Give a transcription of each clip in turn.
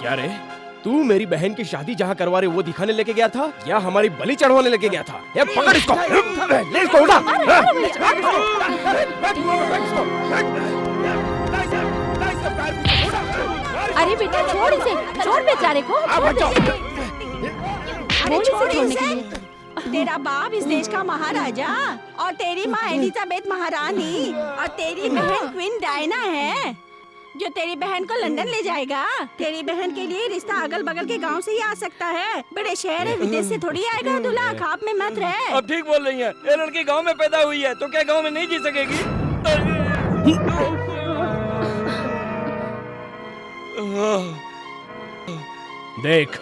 क्या रे, तू मेरी बहन की शादी जहाँ करवा रहे वो दिखाने लेके गया था या हमारी बलि चढ़वाने लेके गया था? ये पकड़ इसको, ले इसको उठा। अरे बेटा छोड़ इसे, छोड़ बेचारे को, छोड़ इसे। तेरा बाप इस देश का महाराजा और तेरी माँ एलिजाबेथ महारानी और तेरी बहन क्वीन डायना है जो तेरी बहन को लंदन ले जाएगा। तेरी बहन के लिए रिश्ता अगल बगल के गांव से ही आ सकता है, बड़े शहर है, विदेश से थोड़ी आएगा। दूल्हा खाप में मत रहे। अब ठीक बोल रही है, ये लड़की गांव में पैदा हुई है तो क्या गांव में नहीं जी सकेगी? देख,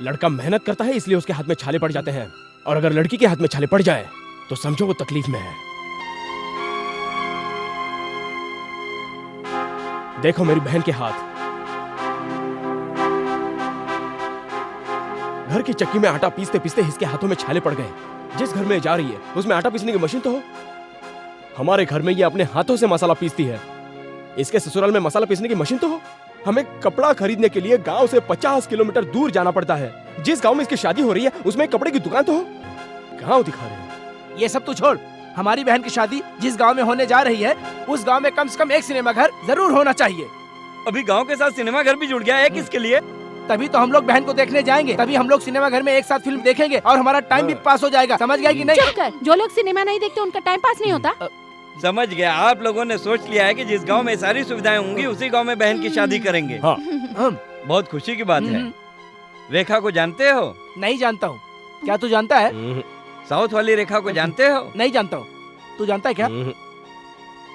लड़का मेहनत करता है इसलिए उसके हाथ में छाले पड़ जाते हैं, और अगर लड़की के हाथ में छाले पड़ जाए तो समझो वो तकलीफ में है। देखो मेरी बहन के हाथ, घर की चक्की में आटा पीसते पीसते इसके हाथों में छाले पड़ गए। जिस घर में जा रही है उसमें आटा पीसने की मशीन तो हो। हमारे घर में ये अपने हाथों से मसाला पीसती है, इसके ससुराल में मसाला पीसने की मशीन तो हो। हमें कपड़ा खरीदने के लिए गांव से 50 किलोमीटर दूर जाना पड़ता है। जिस गांव में इसकी शादी हो रही है उसमें कपड़े की दुकान तो हो। गांव दिखा रहे हैं। ये सब तो छोड़, हमारी बहन की शादी जिस गांव में होने जा रही है उस गांव में कम से कम एक सिनेमा घर जरूर होना चाहिए। अभी गांव के साथ सिनेमा घर भी जुड़ गया है, किसके लिए? तभी तो हम लोग बहन को देखने जाएंगे, तभी हम लोग सिनेमा घर में एक साथ फिल्म देखेंगे और हमारा टाइम भी पास हो जाएगा। समझ गए कि नहीं? चुप कर, जो लोग सिनेमा नहीं देखते उनका टाइम पास नहीं होता। समझ गया, आप लोगों ने सोच लिया है कि जिस गांव में सारी सुविधाएं होंगी उसी गांव में बहन की शादी करेंगे। हाँ। बहुत खुशी की बात है। रेखा को जानते हो? नहीं जानता हूँ। क्या तू जानता है? साउथ वाली रेखा को जानते हो? नहीं जानता हूँ। तू जानता है क्या?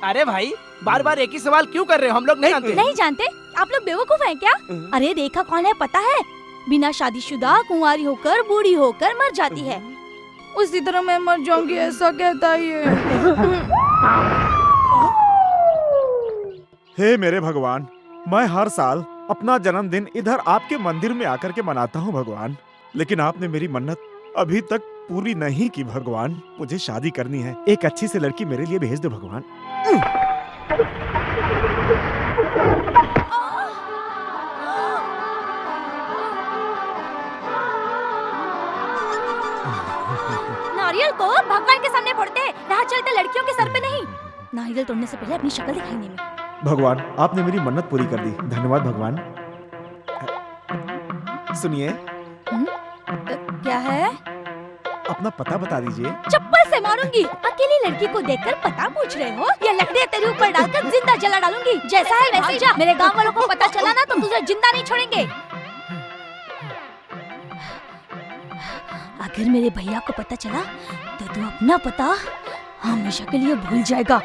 अरे भाई, बार बार एक ही सवाल क्यों कर रहे हो? हम लोग नहीं जानते। नहीं जानते? आप लोग बेवकूफ हैं क्या? अरे रेखा कौन है पता है? बिना शादीशुदा कुंवारी होकर बूढ़ी होकर मर जाती है। उसी तरह मैं मर जाऊंगी ऐसा कहता है। हे मेरे भगवान, मैं हर साल अपना जन्मदिन इधर आपके मंदिर में आकर के मनाता हूँ भगवान, लेकिन आपने मेरी मन्नत अभी तक पूरी नहीं की भगवान। मुझे शादी करनी है, एक अच्छी सी लड़की मेरे लिए भेज दो भगवान। नारियल को भगवान के सामने फोड़ते, राह चलते लड़कियों के सर पे नहीं। नारियल तोड़ने से पहले अपनी शक्ल दिखाई नहीं। भगवान, आपने मेरी मन्नत पूरी कर दी, धन्यवाद भगवान। सुनिए, क्या है? अपना पता बता दीजिए। चप्पल से मारूंगी। अकेली लड़की को देखकर पता पूछ रहे हो? ये लकड़ियाँ तेरे ऊपर डालकर जिंदा जला डालूंगी। जैसा है वैसे जा। मेरे गांव वालों को पता चला ना तो तुझे जिंदा नहीं छोड़ेंगे। अगर मेरे भैया को पता चला तो तू अपना पता हमेशा के लिए भूल जाएगा।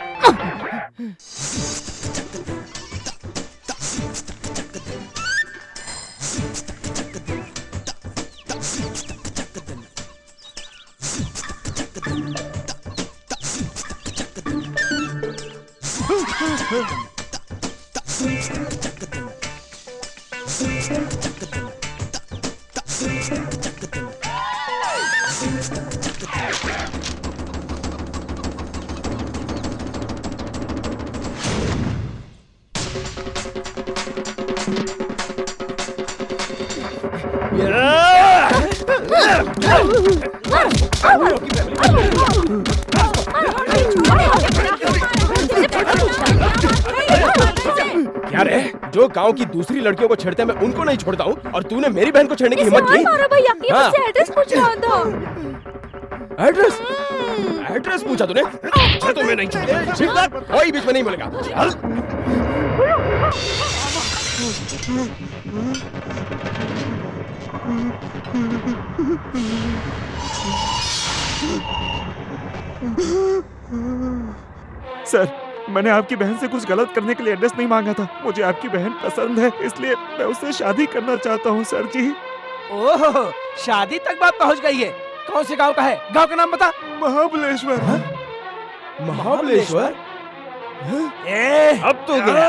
क्या रे, जो गांव की दूसरी लड़कियों को छेड़ते हैं मैं उनको नहीं छोड़ता हूँ, और तूने मेरी बहन को छेड़ने की हिम्मत की? भैया, ये मुझसे एड्रेस पूछ रहा था। एड्रेस? एड्रेस पूछा तूने? तो मैं नहीं छोड़ूंगा। कोई बीच में नहीं बोलेगा। चल। सर, मैंने आपकी बहन से कुछ गलत करने के लिए एड्रेस नहीं मांगा था। मुझे आपकी बहन पसंद है, इसलिए मैं उससे शादी करना चाहता हूँ सर जी। ओह, शादी तक बात पहुँच गई है। कौन से गांव का है? गांव का नाम बता। महाबलेश्वर। महाबलेश्वर? अब तो गया।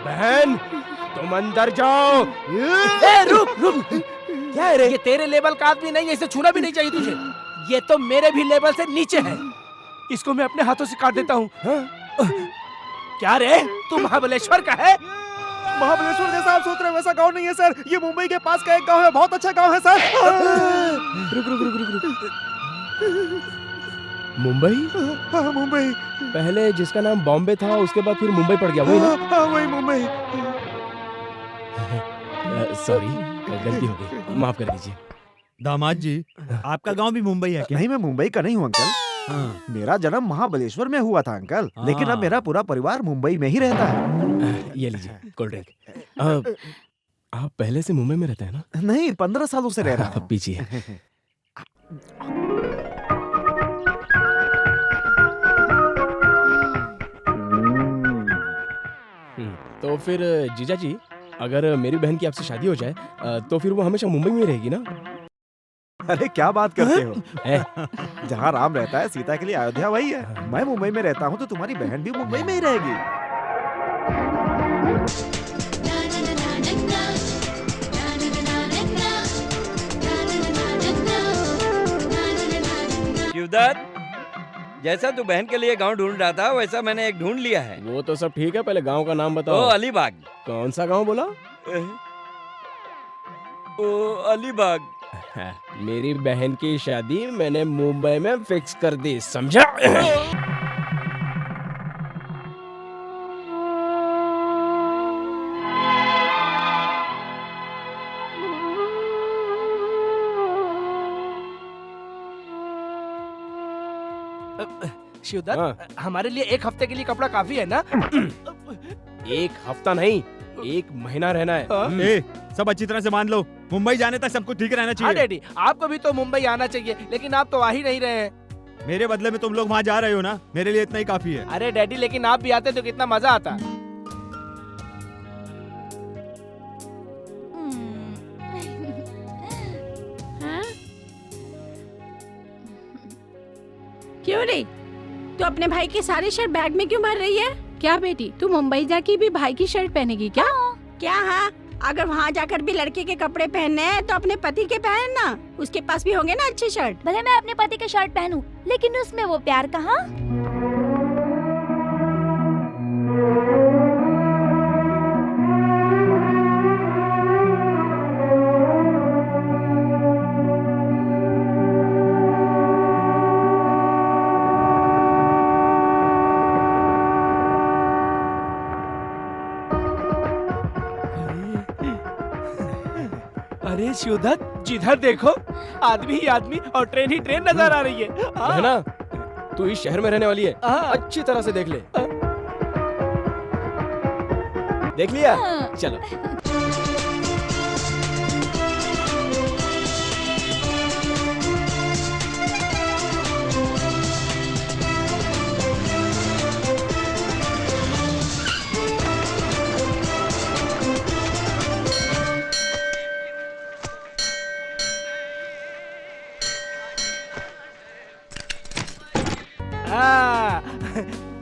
बहन, तुम अंदर जाओ। रुक रुक। क्या है रे? ये तेरे लेवल का आदमी नहीं है, इसे छूना भी नहीं चाहिए तुझे। ये तो मेरे भी लेवल से नीचे है। इसको मैं अपने हाथों से काट देता हूँ। क्या रे, तू महाबलेश्वर का है? महाबलेश्वर जैसा आप सोच रहे हैं वैसा गांव नहीं है सर। ये मुंबई के पास का एक गांव है, बहुत अच्छा गांव है सर। रुक रुक रुक रुक रुक। मुंबई? हाँ, मुंबई। पहले जिसका नाम बॉम्बे था उसके बाद फिर मुंबई पड़ गया, वही ना? हाँ, वही मुंबई। सॉरी, गलती हो गई, माफ कर दीजिए। दामाद जी, आपका गांव भी मुंबई है क्या? नहीं, मैं मुंबई का नहीं हूँ अंकल। हाँ। मेरा जन्म महाबलेश्वर में हुआ था अंकल, लेकिन हाँ। अब मेरा पूरा परिवार मुंबई में ही रहता है। ये लीजिए कोल्ड ड्रिंक। आप पहले से मुंबई में रहते हैं ना? नहीं, 15 सालों से रह रहा अब हूँ। पीछिए। तो फिर जीजा जी, अगर मेरी बहन की आपसे शादी हो जाए तो फिर वो हमेशा मुंबई में ही रहेगी ना? अरे क्या बात करते हो? है? जहाँ राम रहता है सीता के लिए अयोध्या वही है। मैं मुंबई में रहता हूँ तो तुम्हारी बहन भी मुंबई में ही रहेगी। शिवदत्त, जैसा तू बहन के लिए गांव ढूंढ रहा था वैसा मैंने एक ढूंढ लिया है। वो तो सब ठीक है, पहले गांव का नाम ओ बताओ। अलीबाग। कौन सा गांव बोला? ओ अलीबाग। मेरी बहन की शादी मैंने मुंबई में फिक्स कर दी, समझा? शिवदत्त, हमारे लिए एक हफ्ते के लिए कपड़ा काफी है ना? एक हफ्ता नहीं, एक महीना रहना है। हाँ? ए, सब अच्छी तरह से मान लो, मुंबई जाने तक सब कुछ ठीक रहना हाँ चाहिए। डैडी, आपको भी तो मुंबई आना चाहिए, लेकिन आप तो आ ही नहीं रहे हैं। मेरे बदले में तुम लोग वहाँ जा रहे हो ना, मेरे लिए इतना ही काफी है। अरे डैडी, लेकिन आप भी आते तो कितना मजा आता। क्यों रे, तू अपने भाई की सारी शर्ट बैग में क्यों भर रही है? क्या बेटी, तू मुंबई जाके भी भाई की शर्ट पहनेगी क्या? क्या? हाँ, अगर वहाँ जाकर भी लड़के के कपड़े पहनने हैं तो अपने पति के पहनना, उसके पास भी होंगे ना अच्छे शर्ट। भले मैं अपने पति के शर्ट पहनूं, लेकिन उसमें वो प्यार कहाँ? अरे शिवदत्त, जिधर देखो आदमी ही आदमी और ट्रेन ही ट्रेन नजर आ रही है। हाँ। बहना, तू इस शहर में रहने वाली है, हाँ। अच्छी तरह से देख ले। देख लिया? हाँ। चलो।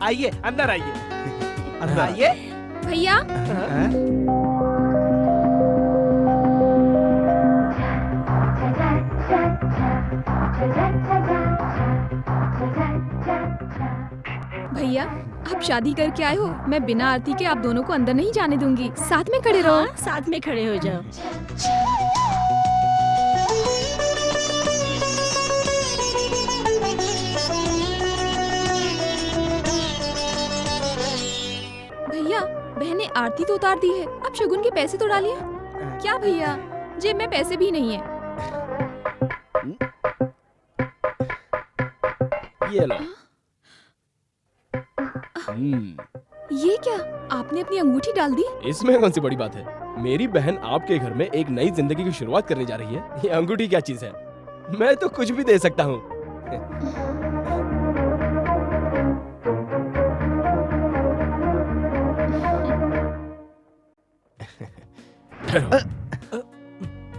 आइए, अंदर आइए, अंदर आइए। भैया, भैया, आप शादी करके आए हो, मैं बिना आरती के आप दोनों को अंदर नहीं जाने दूंगी। साथ में खड़े रहो। हाँ, साथ में खड़े हो जाओ। भैया, बहने आरती तो उतार दी है, अब शगुन के पैसे तो डालिए। क्या भैया, जेब में पैसे भी नहीं है। ये लो। ये क्या, आपने अपनी अंगूठी डाल दी? इसमें कौन सी बड़ी बात है? मेरी बहन आपके घर में एक नई जिंदगी की शुरुआत करने जा रही है। ये अंगूठी क्या चीज है? मैं तो कुछ भी दे सकता हूँ।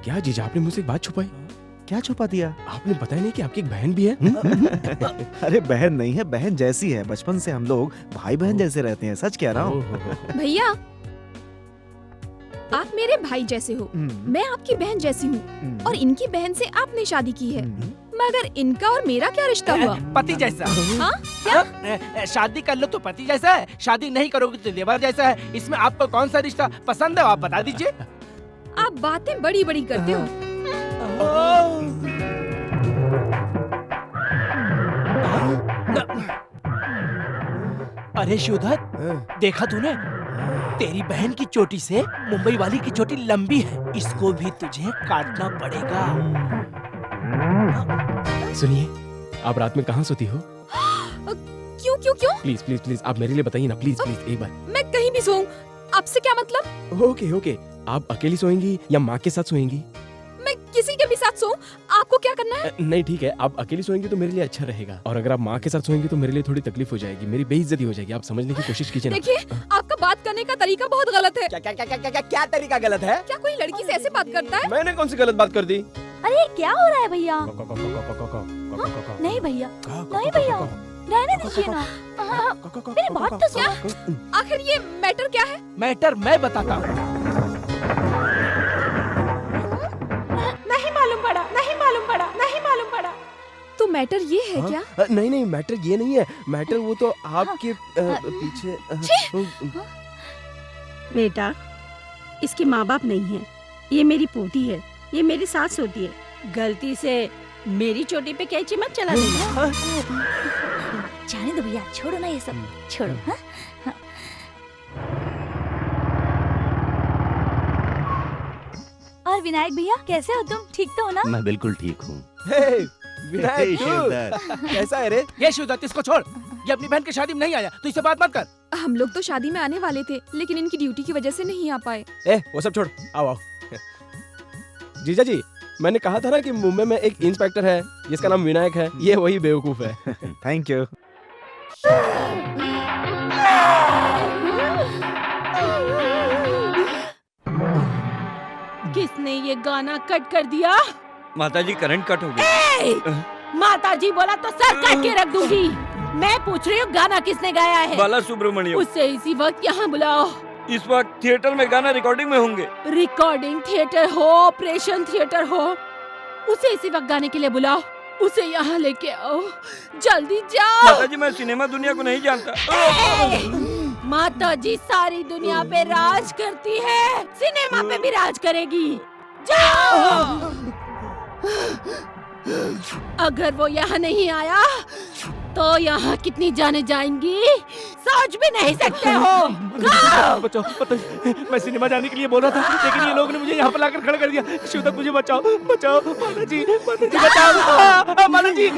क्या जीजा, आपने मुझसे एक बात छुपाई? क्या छुपा दिया? आपने बताया नहीं कि आपकी एक बहन भी है? अरे बहन नहीं है, बहन जैसी है। बचपन से हम लोग भाई बहन जैसे रहते हैं, सच कह रहा हूँ। भैया, आप मेरे भाई जैसे हो, मैं आपकी बहन जैसी हूँ, और इनकी बहन से आपने शादी की है। मगर इनका और मेरा क्या रिश्ता हुआ? पति जैसा। हाँ क्या? शादी कर लो तो पति जैसा है, शादी नहीं करोगे तो लेबर जैसा है। इसमें आपको कौन सा रिश्ता पसंद है, आप बता दीजिए। आप बातें बड़ी बड़ी करते हो। अरे शिवदत्त, देखा तूने? तेरी बहन की चोटी से मुंबई वाली की चोटी लंबी है, इसको भी तुझे काटना पड़ेगा। सुनिए, आप रात में कहाँ सोती हो? क्यों क्यों क्यों? प्लीज प्लीज प्लीज आप मेरे लिए बताइए ना, प्लीज प्लीज एक बार। मैं कहीं भी सोऊं, आपसे क्या मतलब? ओके ओके, आप अकेली सोएंगी या माँ के साथ सोएंगी? मैं किसी के भी साथ सोऊं, आपको क्या करना है? नहीं ठीक है, आप अकेली सोएंगी तो मेरे लिए अच्छा रहेगा, और अगर आप माँ के साथ सोएंगी तो मेरे लिए थोड़ी तकलीफ हो जाएगी, मेरी बेइज्जती हो जाएगी। आप समझने की कोशिश कीजिए ना। देखिए, आपका बात करने का तरीका बहुत गलत है। क्या क्या क्या क्या क्या क्या तरीका गलत है? क्या कोई लड़की से ऐसे बात करता है? मैंने कौन सी गलत बात कर दी? अरे क्या हो रहा है भैया? नहीं भैया, नहीं भैया, रहने दीजिए ना। मेरी बात तो सुनो। आखिर ये मैटर क्या है? मैटर मैं बताता हूँ। नहीं मालूम पड़ा, नहीं मालूम पड़ा, नहीं मालूम पड़ा। तो मैटर ये है क्या? नहीं नहीं, मैटर ये नहीं है, मैटर वो तो आपके पीछे। बेटा, इसके माँ बाप नहीं है, ये मेरी पोती है, ये मेरी सास होती है। गलती से मेरी चोटी पे कैंची मत चला देना। जाने दो भैया, छोड़ो ना ये सब, छोड़ो। हाँ? हाँ। और विनायक भैया कैसे हो तुम? ठीक तो हो ना? मैं बिल्कुल ठीक हूँ। विनायक कैसा है रे? ये शिवदत्त, इसको छोड़, ये अपनी बहन की शादी में नहीं आया, तो इससे बात मत कर। हम लोग तो शादी में आने वाले थे, लेकिन इनकी ड्यूटी की वजह से नहीं आ पाए। वो सब छोड़, आओ आओ। जीजा जी, मैंने कहा था ना कि मुंबई में एक इंस्पेक्टर है जिसका नाम विनायक है, ये वही बेवकूफ है। Thank you. किसने ये गाना कट कर दिया? माताजी करंट कट हो गया। माता जी बोला तो सर काट के रख दूंगी। मैं पूछ रही हूँ गाना किसने गाया है? बाला सुब्रमण्यम। उससे इसी वक्त यहाँ बुलाओ। इस वक्त थिएटर में गाना रिकॉर्डिंग में होंगे। रिकॉर्डिंग थिएटर हो, ऑपरेशन थिएटर हो, उसे इसी वक्त गाने के लिए बुलाओ। उसे यहाँ लेके आओ, जल्दी जाओ। माताजी, मैं सिनेमा दुनिया को नहीं जानता। माता जी सारी दुनिया पे राज करती है, सिनेमा पे भी राज करेगी। जाओ। अगर वो यहाँ नहीं आया तो यहाँ कितनी जाने जाएंगी सोच भी नहीं सकते हो। बचाओ, मैं सिनेमा जाने के लिए बोल रहा था, लेकिन ये लोगों ने मुझे यहाँ पर लाकर खड़ा कर दिया। शिवदत्त, मुझे बचाओ, बचाओ, माता जी, बचाओ, माता जी।